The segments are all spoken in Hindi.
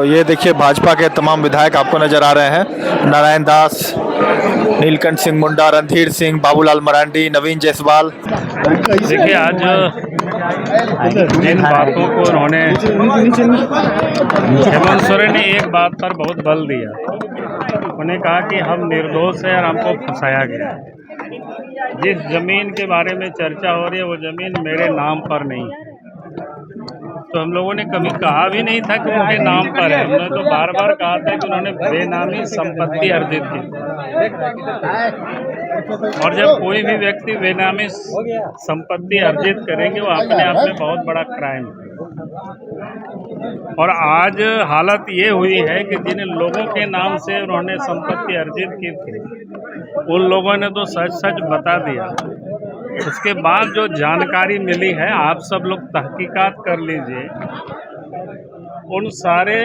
ये देखिए भाजपा के तमाम विधायक आपको नजर आ रहे हैं। नारायण दास, नीलकंठ सिंह मुंडा, रणधीर सिंह, बाबूलाल मरांडी, नवीन जायसवाल। देखिए आज जिन बातों को उन्होंने हेमंत सोरेन ने एक बात पर बहुत बल दिया। उन्होंने कहा कि हम निर्दोष हैं और हमको फंसाया गया। जिस जमीन के बारे में चर्चा हो रही है वो जमीन मेरे नाम पर नहीं है। तो हम लोगों ने कभी कहा भी नहीं था कि उनके नाम पर है। हमने तो बार बार कहा था कि उन्होंने बेनामी संपत्ति अर्जित की। और जब कोई भी व्यक्ति बेनामी संपत्ति अर्जित करेंगे वो अपने आप में बहुत बड़ा क्राइम है। और आज हालत ये हुई है कि जिन लोगों के नाम से उन्होंने संपत्ति अर्जित की थी उन लोगों ने तो सच सच बता दिया। उसके बाद जो जानकारी मिली है आप सब लोग तहकीकात कर लीजिए। उन सारे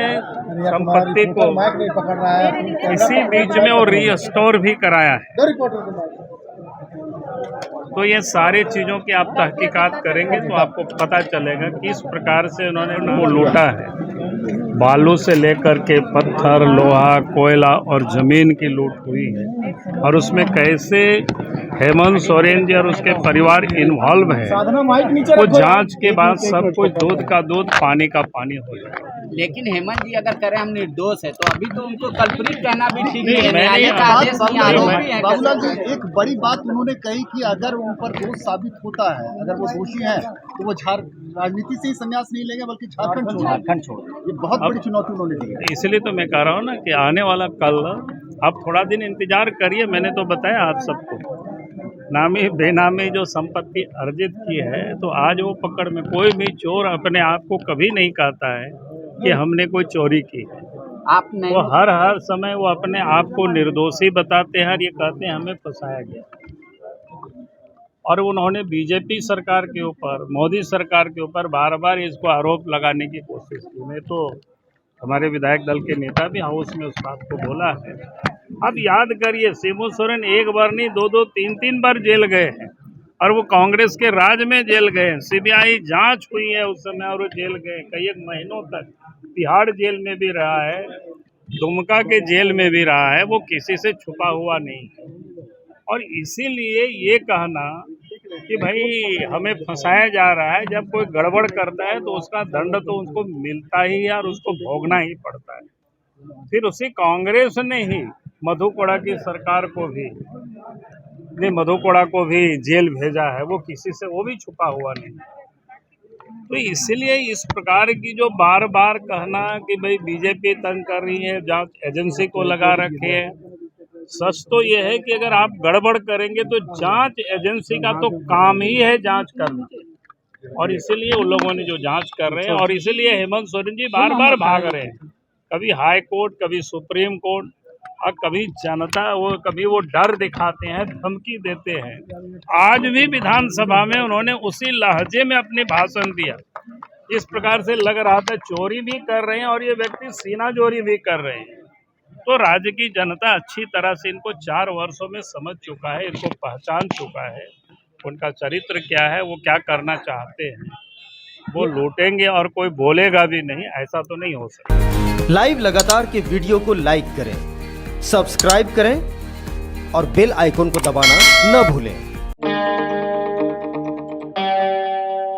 संपत्ति को इसी बीच में वो रीस्टोर भी कराया है। तो ये सारी चीज़ों की आप तहकीकात करेंगे तो आपको पता चलेगा किस प्रकार से उन्होंने उनको लूटा है। बालू से लेकर के पत्थर, लोहा, कोयला और ज़मीन की लूट हुई है। और उसमें कैसे हेमंत सोरेन जी और उसके परिवार इन्वॉल्व है वो जांच के बाद सब कुछ दूध का दूध पानी का पानी हो जाए। लेकिन हेमंत जी अगर करें हम निर्दोष है तो अभी तो उनको कल्प्रिट कहना भी ठीक नहीं, है। मैंने बाबूलाल जी एक बड़ी बात उन्होंने कही कि अगर उन पर दोष साबित होता है, अगर वो दोषी हैं तो वो राजनीति से ही संन्यास नहीं लेंगे बल्कि झारखंड छोड़। ये बहुत बड़ी चुनौती उन्होंने दी है। इसलिए तो मैं कह रहा हूँ ना कि आने वाला कल आप थोड़ा दिन इंतजार करिए। मैंने तो बताया आप सबको नामी बेनामी जो संपत्ति अर्जित की है तो आज वो पकड़ में। कोई भी चोर अपने आप को कभी नहीं कहता है कि हमने कोई चोरी की है। आप नहीं वो हर समय वो अपने आप को निर्दोषी बताते हैं और ये कहते हैं हमें फंसाया गया। और उन्होंने बीजेपी सरकार के ऊपर, मोदी सरकार के ऊपर बार बार इसको आरोप लगाने की कोशिश की। मैं तो हमारे विधायक दल के नेता भी हाउस में उस बात को बोला है। अब याद करिए शिबू सोरेन एक बार नहीं दो तीन बार जेल गए हैं और वो कांग्रेस के राज में जेल गए हैं। सीबीआई जांच हुई है उस समय और वो जेल गए कई एक महीनों तक। तिहाड़ जेल में भी रहा है, दुमका के जेल में भी रहा है। वो किसी से छुपा हुआ नहीं है। और इसीलिए ये कहना कि भाई हमें फंसाया जा रहा है, जब कोई गड़बड़ करता है तो उसका दंड तो उसको मिलता ही है और उसको भोगना ही पड़ता है। फिर उसी कांग्रेस ने ही मधु कोड़ा की सरकार को भी मधु कोड़ा को भी जेल भेजा है। वो किसी से वो भी छुपा हुआ नहीं। तो इसलिए इस प्रकार की जो बार बार कहना कि भाई बीजेपी तंग कर रही है, जांच एजेंसी को लगा रखे है। सच तो ये है कि अगर आप गड़बड़ करेंगे तो जांच एजेंसी का तो काम ही है जांच करना। और इसीलिए उन लोगों ने जो जांच कर रहे हैं और इसीलिए हेमंत सोरेन जी बार बार भाग रहे हैं। कभी हाई कोर्ट, कभी सुप्रीम कोर्ट और कभी जनता कभी वो डर दिखाते हैं, धमकी देते हैं। आज भी विधानसभा में उन्होंने उसी लहजे में अपने भाषण दिया। इस प्रकार से लग रहा था चोरी भी कर रहे हैं और ये व्यक्ति सीना चोरी भी कर रहे हैं। तो राज्य की जनता अच्छी तरह से इनको 4 वर्षों में समझ चुका है, इनको पहचान चुका है। उनका चरित्र क्या है, वो क्या करना चाहते हैं। वो लूटेंगे और कोई बोलेगा भी नहीं, ऐसा तो नहीं हो सकता। लाइव लगातार के वीडियो को लाइक करें, सब्सक्राइब करें और बेल आइकन को दबाना न भूलें।